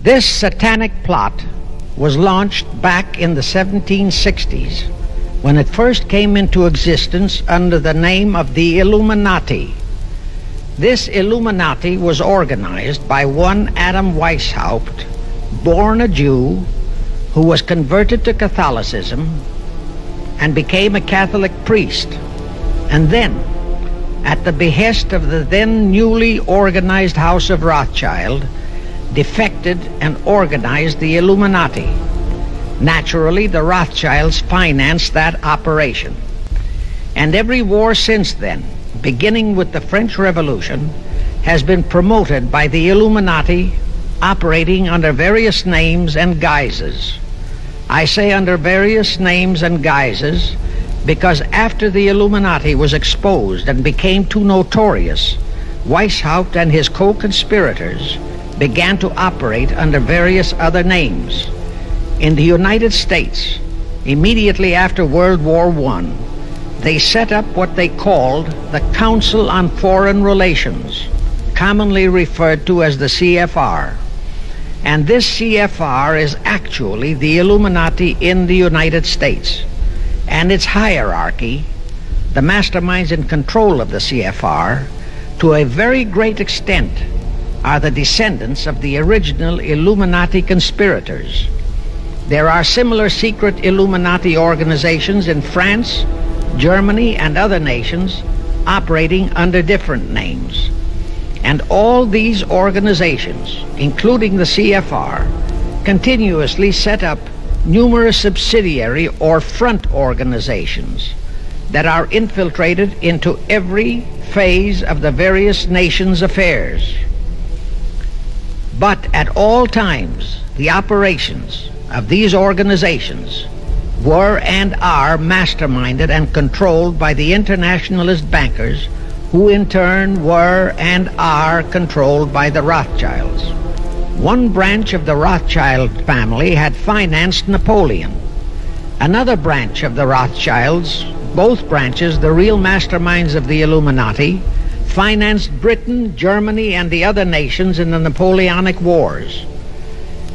This satanic plot was launched back in the 1760s when it first came into existence under the name of the Illuminati. This Illuminati was organized by one Adam Weishaupt, born a Jew, who was converted to Catholicism and became a Catholic priest, and then, at the behest of the then newly organized House of Rothschild, defected and organized the Illuminati. Naturally, the Rothschilds financed that operation. And every war since then, beginning with the French Revolution, has been promoted by the Illuminati, operating under various names and guises. I say under various names and guises because after the Illuminati was exposed and became too notorious, Weishaupt and his co-conspirators began to operate under various other names. In the United States, immediately after World War I, they set up what they called the Council on Foreign Relations, commonly referred to as the CFR. And this CFR is actually the Illuminati in the United States. And its hierarchy, the masterminds in control of the CFR, to a very great extent, are the descendants of the original Illuminati conspirators. There are similar secret Illuminati organizations in France, Germany, and other nations operating under different names. And all these organizations, including the CFR, continuously set up numerous subsidiary or front organizations that are infiltrated into every phase of the various nations' affairs. But at all times, the operations of these organizations were and are masterminded and controlled by the internationalist bankers, who in turn were and are controlled by the Rothschilds. One branch of the Rothschild family had financed Napoleon. Another branch of the Rothschilds, both branches the real masterminds of the Illuminati, financed Britain, Germany, and the other nations in the Napoleonic Wars.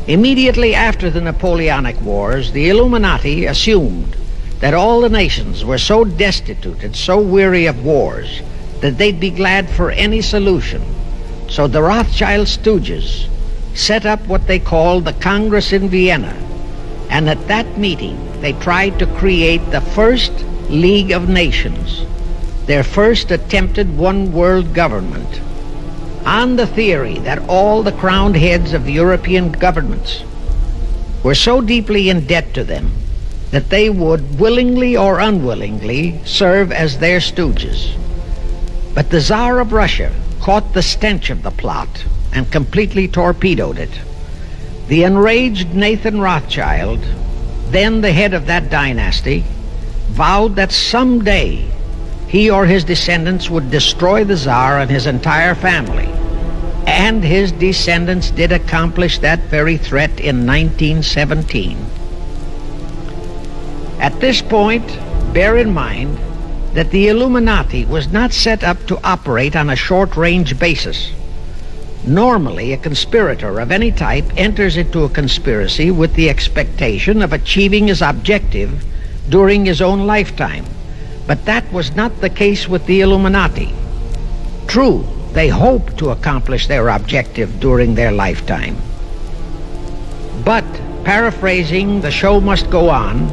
Immediately after the Napoleonic Wars, the Illuminati assumed that all the nations were so destitute and so weary of wars that they'd be glad for any solution. So the Rothschild stooges set up what they called the Congress in Vienna, and at that meeting they tried to create the first League of Nations, their first attempted one world government, on the theory that all the crowned heads of the European governments were so deeply in debt to them that they would willingly or unwillingly serve as their stooges. But the Tsar of Russia caught the stench of the plot and completely torpedoed it. The enraged Nathan Rothschild, then the head of that dynasty, vowed that someday he or his descendants would destroy the Tsar and his entire family. And his descendants did accomplish that very threat in 1917. At this point, bear in mind that the Illuminati was not set up to operate on a short-range basis. Normally, a conspirator of any type enters into a conspiracy with the expectation of achieving his objective during his own lifetime. But that was not the case with the Illuminati. True, they hoped to accomplish their objective during their lifetime. But, paraphrasing The Show Must Go On,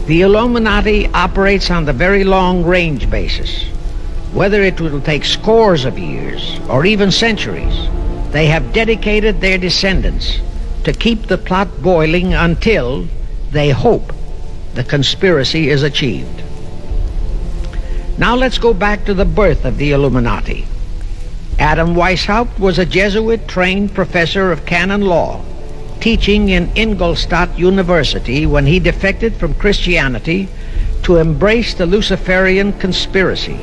the Illuminati operates on the very long-range basis. Whether it will take scores of years or even centuries, they have dedicated their descendants to keep the plot boiling until they hope the conspiracy is achieved. Now let's go back to the birth of the Illuminati. Adam Weishaupt was a Jesuit-trained professor of canon law, teaching in Ingolstadt University when he defected from Christianity to embrace the Luciferian conspiracy.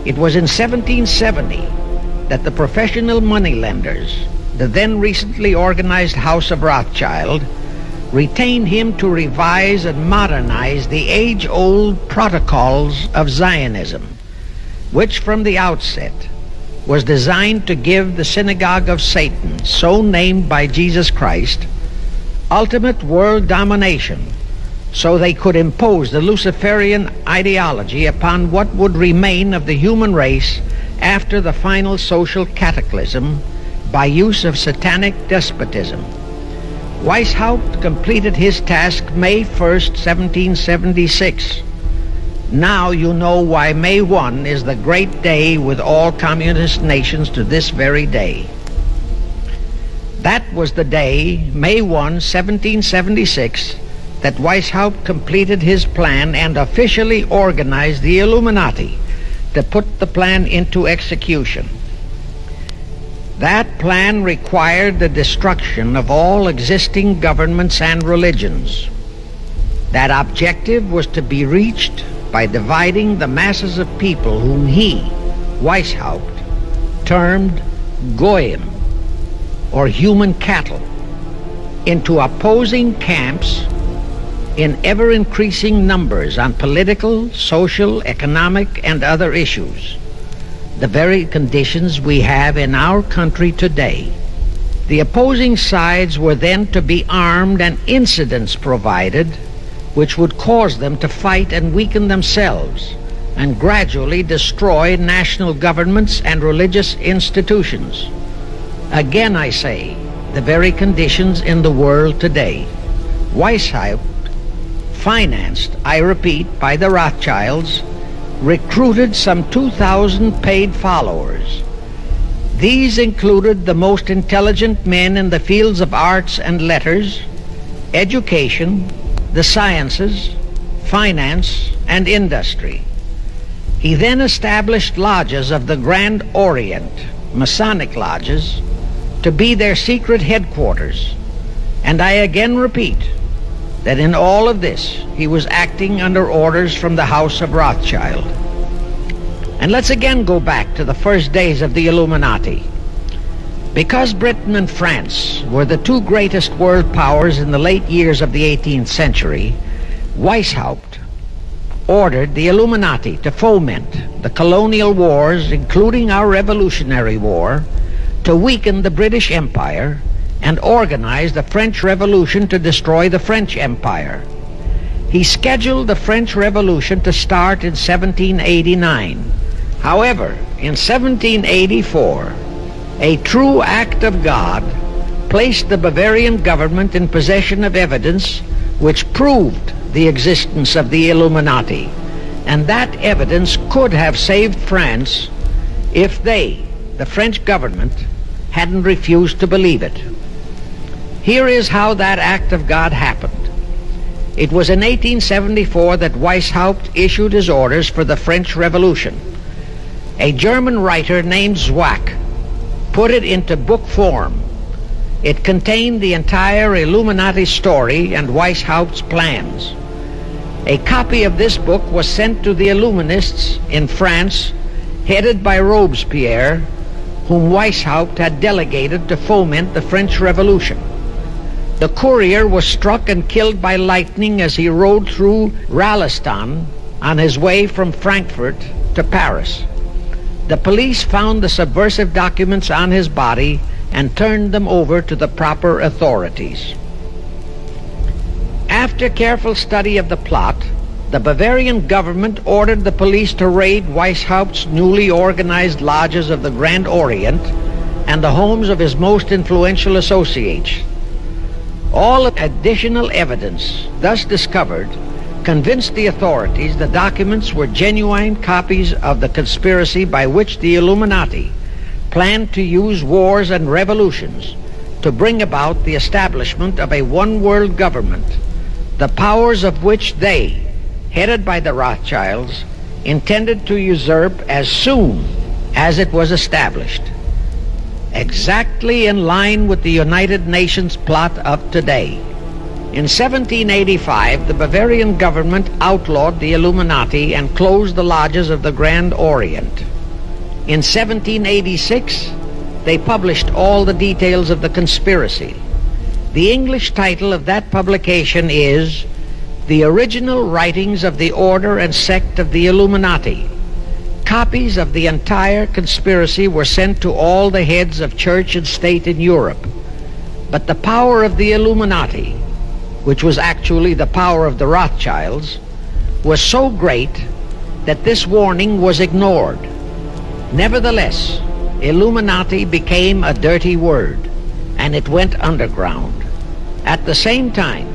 It was in 1770 that the professional moneylenders, the then recently organized House of Rothschild, retained him to revise and modernize the age-old protocols of Zionism, which from the outset was designed to give the synagogue of Satan, so named by Jesus Christ, ultimate world domination, so they could impose the Luciferian ideology upon what would remain of the human race after the final social cataclysm by use of satanic despotism. Weishaupt completed his task May 1st, 1776. Now you know why May 1 is the great day with all communist nations to this very day. That was the day, May 1, 1776, that Weishaupt completed his plan and officially organized the Illuminati to put the plan into execution. That plan required the destruction of all existing governments and religions. That objective was to be reached by dividing the masses of people whom he, Weishaupt, termed Goyim, or human cattle, into opposing camps in ever-increasing numbers on political, social, economic, and other issues, the very conditions we have in our country today. The opposing sides were then to be armed and incidents provided which would cause them to fight and weaken themselves and gradually destroy national governments and religious institutions. Again, I say, the very conditions in the world today. Weishaupt, financed, I repeat, by the Rothschilds, recruited some 2,000 paid followers. These included the most intelligent men in the fields of arts and letters, education, the sciences, finance, and industry. He then established lodges of the Grand Orient, Masonic lodges, to be their secret headquarters. And I again repeat that in all of this he was acting under orders from the House of Rothschild. And let's again go back to the first days of the Illuminati. Because Britain and France were the two greatest world powers in the late years of the 18th century, Weishaupt ordered the Illuminati to foment the colonial wars, including our Revolutionary War, to weaken the British Empire, and organize the French Revolution to destroy the French Empire. He scheduled the French Revolution to start in 1789. However, in 1784, a true act of God placed the Bavarian government in possession of evidence which proved the existence of the Illuminati, and that evidence could have saved France if they, the French government, hadn't refused to believe it. Here is how that act of God happened. It was in 1874 that Weishaupt issued his orders for the French Revolution. A German writer named Zwack put it into book form. It contained the entire Illuminati story and Weishaupt's plans. A copy of this book was sent to the Illuminists in France, headed by Robespierre, whom Weishaupt had delegated to foment the French Revolution. The courier was struck and killed by lightning as he rode through Ralston on his way from Frankfurt to Paris. The police found the subversive documents on his body and turned them over to the proper authorities. After careful study of the plot, the Bavarian government ordered the police to raid Weishaupt's newly organized lodges of the Grand Orient and the homes of his most influential associates. All additional evidence thus discovered convinced the authorities the documents were genuine copies of the conspiracy by which the Illuminati planned to use wars and revolutions to bring about the establishment of a one-world government, the powers of which they, headed by the Rothschilds, intended to usurp as soon as it was established, exactly in line with the United Nations plot of today. In 1785, the Bavarian government outlawed the Illuminati and closed the lodges of the Grand Orient. In 1786, they published all the details of the conspiracy. The English title of that publication is The Original Writings of the Order and Sect of the Illuminati, copies of the entire conspiracy were sent to all the heads of church and state in Europe. But the power of the Illuminati, which was actually the power of the Rothschilds, was so great that this warning was ignored. Nevertheless, Illuminati became a dirty word, and it went underground. At the same time,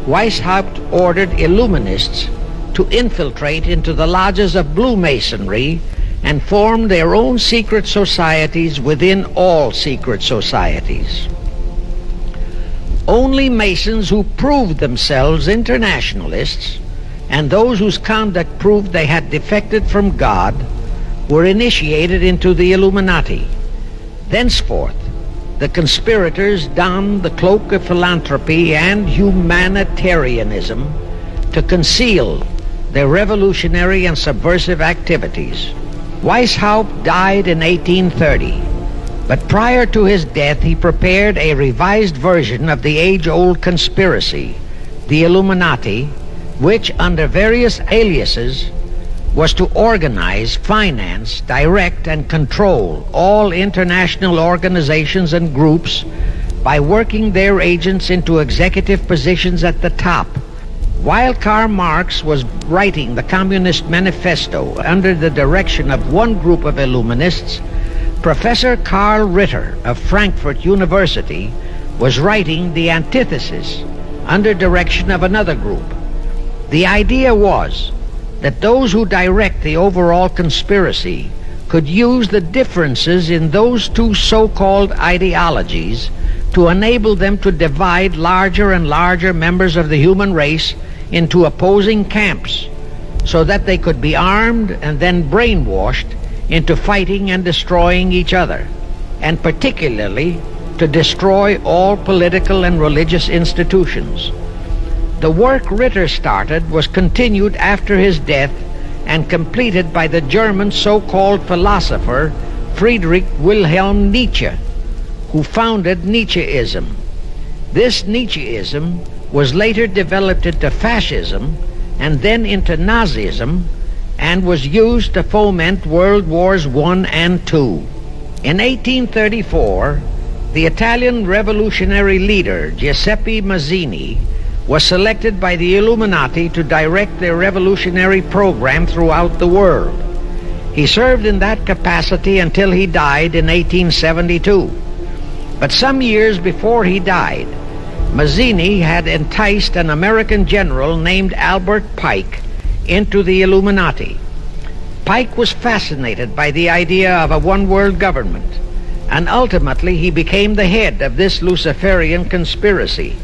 Weishaupt ordered Illuminists to infiltrate into the lodges of Blue Masonry and form their own secret societies within all secret societies. Only Masons who proved themselves internationalists and those whose conduct proved they had defected from God were initiated into the Illuminati. Thenceforth, the conspirators donned the cloak of philanthropy and humanitarianism to conceal their revolutionary and subversive activities. Weishaupt died in 1830, but prior to his death he prepared a revised version of the age-old conspiracy, the Illuminati, which, under various aliases, was to organize, finance, direct, and control all international organizations and groups by working their agents into executive positions at the top. While Karl Marx was writing the Communist Manifesto under the direction of one group of Illuminists, Professor Karl Ritter of Frankfurt University was writing the antithesis under direction of another group. The idea was that those who direct the overall conspiracy could use the differences in those two so-called ideologies to enable them to divide larger and larger members of the human race into opposing camps, so that they could be armed and then brainwashed into fighting and destroying each other, and particularly to destroy all political and religious institutions. The work Ritter started was continued after his death and completed by the German so-called philosopher Friedrich Wilhelm Nietzsche, who founded Nietzscheism. This Nietzscheism was later developed into fascism and then into Nazism, and was used to foment World Wars I and II. In 1834, the Italian revolutionary leader Giuseppe Mazzini was selected by the Illuminati to direct their revolutionary program throughout the world. He served in that capacity until he died in 1872. But some years before he died, Mazzini had enticed an American general named Albert Pike into the Illuminati. Pike was fascinated by the idea of a one-world government, and ultimately he became the head of this Luciferian conspiracy.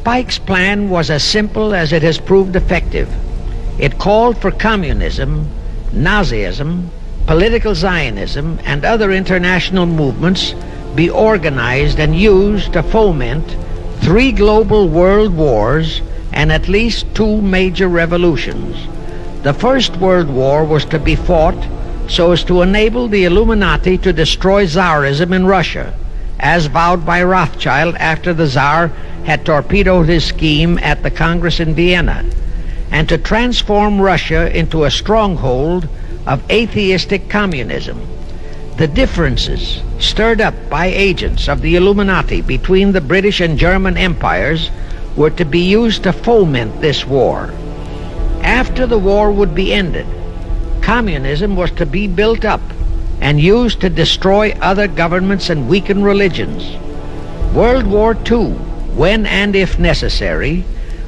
Pike's plan was as simple as it has proved effective. It called for communism, Nazism, political Zionism, and other international movements be organized and used to foment 3 global world wars and at least 2 major revolutions. The First World War was to be fought so as to enable the Illuminati to destroy Tsarism in Russia, as vowed by Rothschild after the Tsar had torpedoed his scheme at the Congress in Vienna, and to transform Russia into a stronghold of atheistic communism. The differences stirred up by agents of the Illuminati between the British and German empires were to be used to foment this war. After the war would be ended, communism was to be built up and used to destroy other governments and weaken religions. World War II, when and if necessary,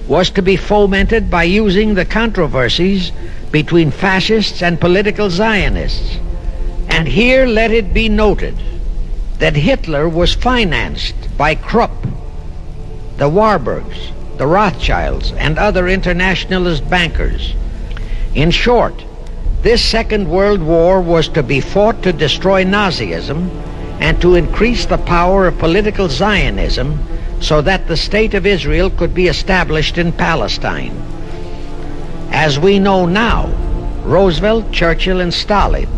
was to be fomented by using the controversies between fascists and political Zionists. And here let it be noted that Hitler was financed by Krupp, the Warburgs, the Rothschilds, and other internationalist bankers. In short, this Second World War was to be fought to destroy Nazism and to increase the power of political Zionism so that the State of Israel could be established in Palestine. As we know now, Roosevelt, Churchill, and Stalin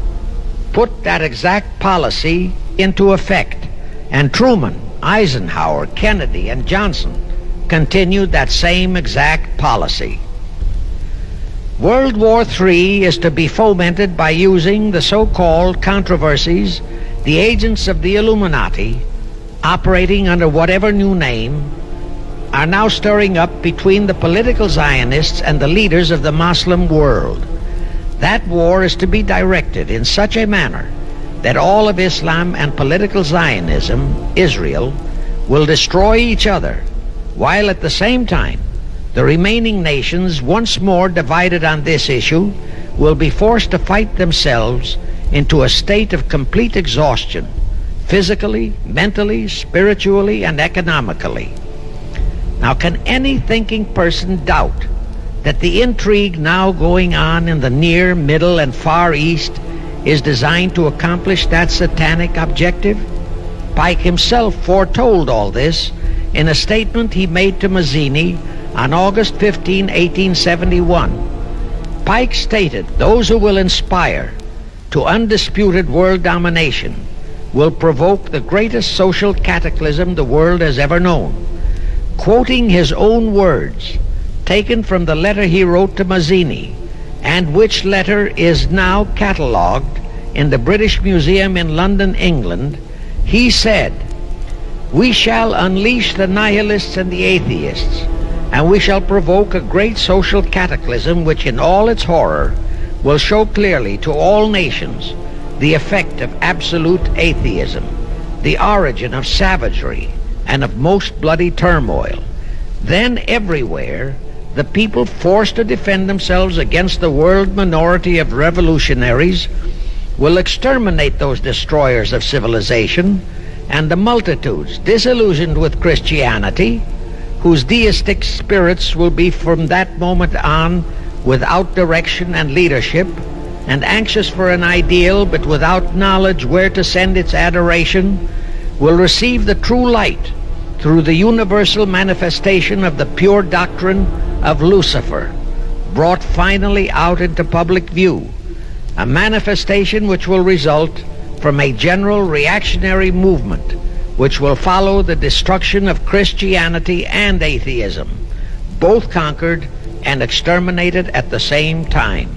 put that exact policy into effect, and Truman, Eisenhower, Kennedy, and Johnson continued that same exact policy. World War III is to be fomented by using the so-called controversies the agents of the Illuminati, operating under whatever new name, are now stirring up between the political Zionists and the leaders of the Muslim world. That war is to be directed in such a manner that all of Islam and political Zionism, Israel, will destroy each other, while at the same time the remaining nations, once more divided on this issue, will be forced to fight themselves into a state of complete exhaustion, physically, mentally, spiritually, and economically. Now, can any thinking person doubt that the intrigue now going on in the Near, Middle, and Far East is designed to accomplish that satanic objective? Pike himself foretold all this in a statement he made to Mazzini on August 15, 1871. Pike stated, "Those who will inspire to undisputed world domination will provoke the greatest social cataclysm the world has ever known." Quoting his own words, taken from the letter he wrote to Mazzini, and which letter is now catalogued in the British Museum in London, England, he said, "We shall unleash the nihilists and the atheists, and we shall provoke a great social cataclysm which in all its horror will show clearly to all nations the effect of absolute atheism, the origin of savagery and of most bloody turmoil. Then everywhere the people forced to defend themselves against the world minority of revolutionaries will exterminate those destroyers of civilization, and the multitudes disillusioned with Christianity, whose deistic spirits will be from that moment on without direction and leadership, and anxious for an ideal but without knowledge where to send its adoration, will receive the true light through the universal manifestation of the pure doctrine of Lucifer, brought finally out into public view, a manifestation which will result from a general reactionary movement which will follow the destruction of Christianity and atheism, both conquered and exterminated at the same time.